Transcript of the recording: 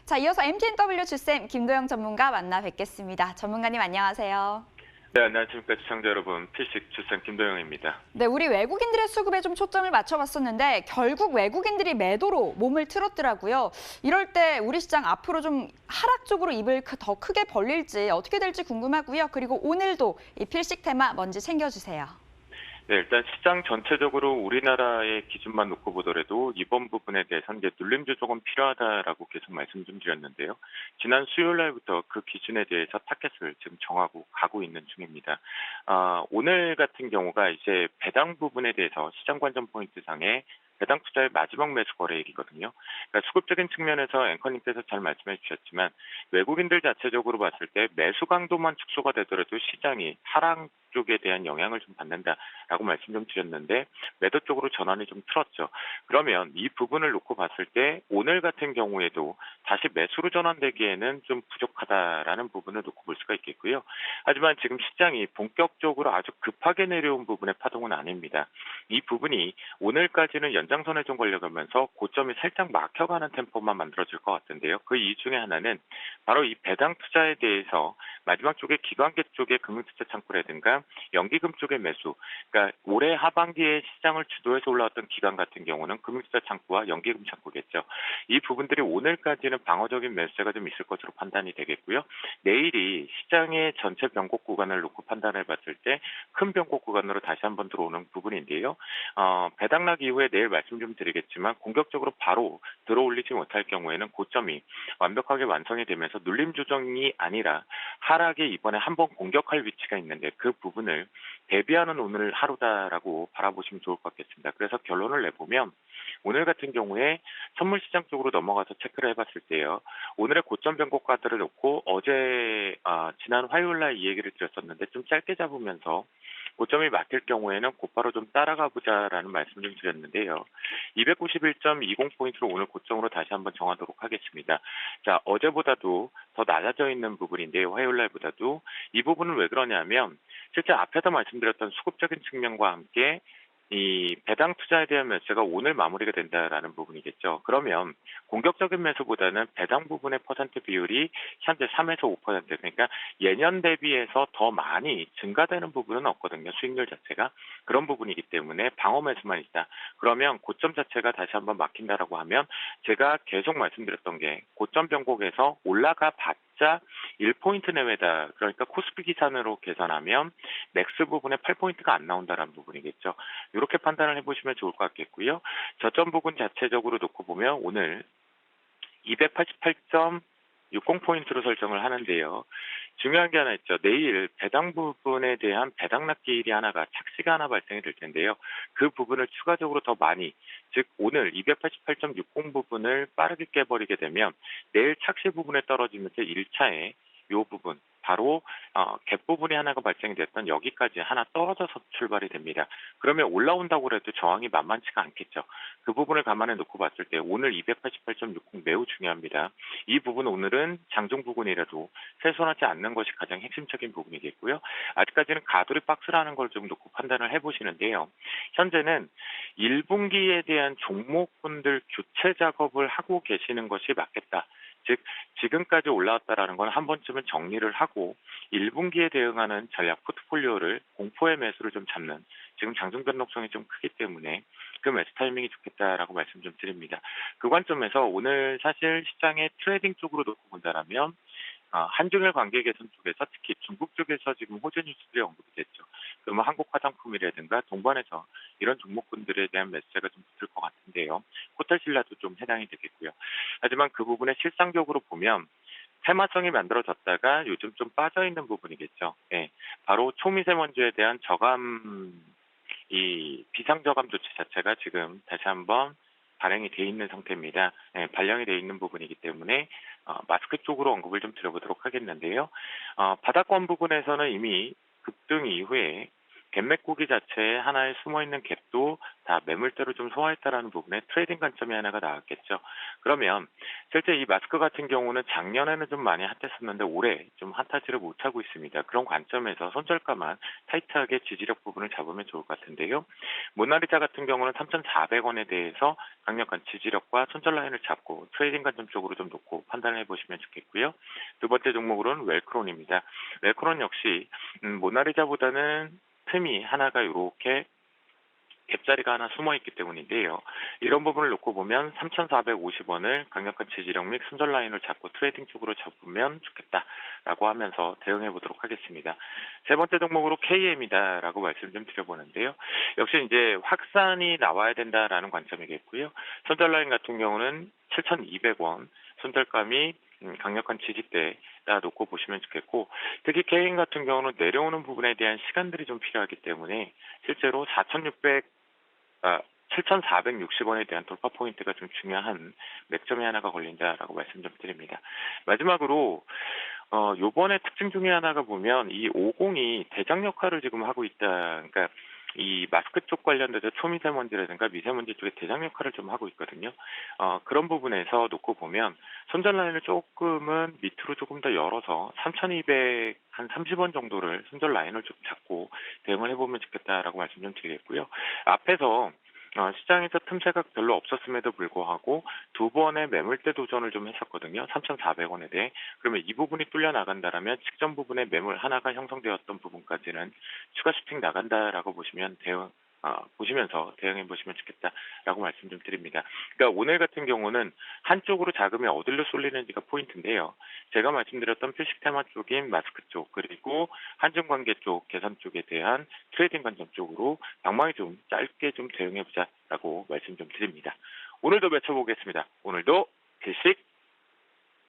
자, 이어서 MTNW 주쌤 김도영 전문가 만나 뵙겠습니다. 전문가님 안녕하세요. 네, 안녕하십니까 시청자 여러분. 피식 주쌤 김도영입니다. 네, 우리 외국인들의 수급에 좀 초점을 맞춰봤었는데 결국 외국인들이 매도로 몸을 틀었더라고요. 이럴 때 우리 시장 앞으로 좀 하락 쪽으로 입을 더 크게 벌릴지 어떻게 될지 궁금하고요. 그리고 오늘도 이 필식 테마 뭔지 챙겨주세요. 네, 일단 시장 전체적으로 우리나라의 기준만 놓고 보더라도 이번 부분에 대해서는 이제 눌림 조정은 필요하다라고 계속 말씀 좀 드렸는데요. 지난 수요일 날부터 그 기준에 대해서 타켓을 지금 정하고 가고 있는 중입니다. 오늘 같은 경우가 이제 배당 부분에 대해서 시장 관전 포인트 상에 배당 투자의 마지막 매수 거래일이거든요. 그러니까 수급적인 측면에서 앵커님께서 잘 말씀해 주셨지만 외국인들 자체적으로 봤을 때 매수 강도만 축소가 되더라도 시장이 하락 쪽에 대한 영향을 좀 받는다라고 말씀 좀 드렸는데 매도 쪽으로 전환이 좀 틀었죠. 그러면 이 부분을 놓고 봤을 때 오늘 같은 경우에도 다시 매수로 전환되기에는 좀 부족하다라는 부분을 놓고 볼 수가 있겠고요. 하지만 지금 시장이 본격적으로 아주 급하게 내려온 부분의 파동은 아닙니다. 이 부분이 오늘까지는 연장선에 좀 걸려가면서 고점이 살짝 막혀가는 템포만 만들어질 것 같은데요. 그 이유 중에 하나는 바로 이 배당 투자에 대해서 마지막 쪽에 기관계 쪽의 금융투자 창구라든가 연기금 쪽의 매수, 그러니까 올해 하반기에 시장을 주도해서 올라왔던 기관 같은 경우는 금융투자 창구와 연기금 창구겠죠. 이 부분들이 오늘까지는 방어적인 매수세가 좀 있을 것으로 판단이 되겠고요. 내일이 시장의 전체 변곡 구간을 놓고 판단해 봤을 때 큰 변곡 구간으로 다시 한번 들어오는 부분인데요. 배당락 이후에 내일 말씀 좀 드리겠지만 공격적으로 바로 들어올리지 못할 경우에는 고점이 완벽하게 완성이 되면서 눌림 조정이 아니라 하락에 이번에 한번 공격할 위치가 있는데 그 부분을 대비하는 오늘 하루다라고 바라보시면 좋을 것 같겠습니다. 그래서 결론을 내보면 오늘 같은 경우에 선물 시장 쪽으로 넘어가서 체크를 해봤을 때요. 오늘의 고점 변곡가들을 놓고 어제 지난 화요일 날 이 얘기를 드렸었는데 좀 짧게 잡으면서 고점이 막힐 경우에는 곧바로 좀 따라가 보자라는 말씀 좀 드렸는데요. 291.20포인트로 오늘 고점으로 다시 한번 정하도록 하겠습니다. 자, 어제보다도 더 낮아져 있는 부분인데요. 화요일 날보다도. 이 부분은 왜 그러냐면 실제 앞에서 말씀드렸던 수급적인 측면과 함께 이 배당 투자에 대한 매수가 오늘 마무리가 된다라는 부분이겠죠. 그러면 공격적인 매수보다는 배당 부분의 퍼센트 비율이 현재 3에서 5%, 그러니까 예년 대비해서 더 많이 증가되는 부분은 없거든요. 수익률 자체가. 그런 부분이기 때문에 방어 매수만 있다. 그러면 고점 자체가 다시 한번 막힌다라고 하면 제가 계속 말씀드렸던 게 고점 변곡에서 올라가 봤자 1포인트 내외다. 그러니까 코스피 기산으로 계산하면 맥스 부분에 8포인트가 안 나온다라는 부분이겠죠. 이렇게 판단을 해보시면 좋을 것 같겠고요. 저점 부분 자체적으로 놓고 보면 오늘 288.60포인트로 설정을 하는데요. 중요한 게 하나 있죠. 내일 배당 부분에 대한 배당납 기일이 하나가 착시가 하나 발생이 될 텐데요. 그 부분을 추가적으로 더 많이, 즉 오늘 288.60 부분을 빠르게 깨버리게 되면 내일 착시 부분에 떨어지면서 1차에 이 부분 바로 갭 부분이 하나가 발생이 됐던 여기까지 하나 떨어져서 출발이 됩니다. 그러면 올라온다고 해도 저항이 만만치가 않겠죠. 그 부분을 감안해 놓고 봤을 때 오늘 288.60 매우 중요합니다. 이 부분 오늘은 장중 부분이라도 훼손하지 않는 것이 가장 핵심적인 부분이겠고요. 아직까지는 가돌이 박스라는 걸 좀 놓고 판단을 해보시는데요. 현재는 1분기에 대한 종목분들 교체 작업을 하고 계시는 것이 맞겠다. 즉 지금까지 올라왔다라는 건 한 번쯤은 정리를 하고 1분기에 대응하는 전략 포트폴리오를 공포의 매수를 좀 잡는, 지금 장중 변동성이 좀 크기 때문에 그 매수 타이밍이 좋겠다라고 말씀 좀 드립니다. 그 관점에서 오늘 사실 시장의 트레이딩 쪽으로 놓고 본다라면 한중일 관계 개선 쪽에서 특히 중국 쪽에서 지금 호재 뉴스들이 언급이 됐죠. 그러면 한국 화장품이라든가 동반해서 이런 종목군들에 대한 매수세가 좀 붙을 것 같은데요. 호텔신라도 좀 해당이 되겠고요. 하지만 그 부분에 실상적으로 보면 테마성이 만들어졌다가 요즘 좀 빠져있는 부분이겠죠. 예, 바로 초미세먼지에 대한 저감, 이 비상저감 조치 자체가 지금 다시 한번 발행이 돼 있는 상태입니다. 예, 발령이 돼 있는 부분이기 때문에 마스크 쪽으로 언급을 좀 드려보도록 하겠는데요. 바닥권 부분에서는 이미 급등 이후에 갭 메꾸기 자체에 하나의 숨어있는 갭도 다 매물대로 좀 소화했다라는 부분에 트레이딩 관점이 하나가 나왔겠죠. 그러면 실제 이 마스크 같은 경우는 작년에는 좀 많이 핫했었는데 올해 좀 핫하지를 못하고 있습니다. 그런 관점에서 손절가만 타이트하게 지지력 부분을 잡으면 좋을 것 같은데요. 모나리자 같은 경우는 3,400원에 대해서 강력한 지지력과 손절 라인을 잡고 트레이딩 관점 쪽으로 좀 놓고 판단을 해보시면 좋겠고요. 두 번째 종목으로는 웰크론입니다. 웰크론 역시 모나리자보다는 틈이 하나가 이렇게 갭자리가 하나 숨어 있기 때문인데요. 이런 부분을 놓고 보면 3,450원을 강력한 지지력 및 손절 라인을 잡고 트레이딩 쪽으로 잡으면 좋겠다라고 하면서 대응해 보도록 하겠습니다. 세 번째 종목으로 KM이다라고 말씀 좀 드려보는데요. 역시 이제 확산이 나와야 된다라는 관점이겠고요. 손절 라인 같은 경우는 7,200원, 손절감이 강력한 지지대다 놓고 보시면 좋겠고, 특히 KM 같은 경우는 내려오는 부분에 대한 시간들이 좀 필요하기 때문에 실제로 7,460원에 대한 돌파 포인트가 좀 중요한 맥점이 하나가 걸린다라고 말씀 좀 드립니다. 마지막으로 요번에 특징 중에 하나가 보면 이 50이 대장 역할을 지금 하고 있다. 그러니까 이 마스크 쪽 관련돼서 초미세먼지라든가 미세먼지 쪽에 대장 역할을 좀 하고 있거든요. 그런 부분에서 놓고 보면 손절 라인을 조금은 밑으로 조금 더 열어서 3,200 한 30원 정도를 손절 라인을 좀 잡고 대응을 해보면 좋겠다라고 말씀 좀 드리겠고요. 앞에서 시장에서 틈새가 별로 없었음에도 불구하고 두 번의 매물대 도전을 좀 했었거든요. 3,400원에 대해. 그러면 이 부분이 뚫려 나간다라면 직전 부분에 매물 하나가 형성되었던 부분까지는 추가 슈팅 나간다라고 보시면서 대응해 보시면 좋겠다라고 말씀 좀 드립니다. 그러니까 오늘 같은 경우는 한쪽으로 자금이 어디로 쏠리는지가 포인트인데요. 제가 말씀드렸던 필식 테마 쪽인 마스크 쪽 그리고 한중 관계 쪽 개선 쪽에 대한 트레이딩 관점 쪽으로 방망이 좀 짧게 좀 대응해 보자라고 말씀 좀 드립니다. 오늘도 외쳐보겠습니다. 오늘도 필식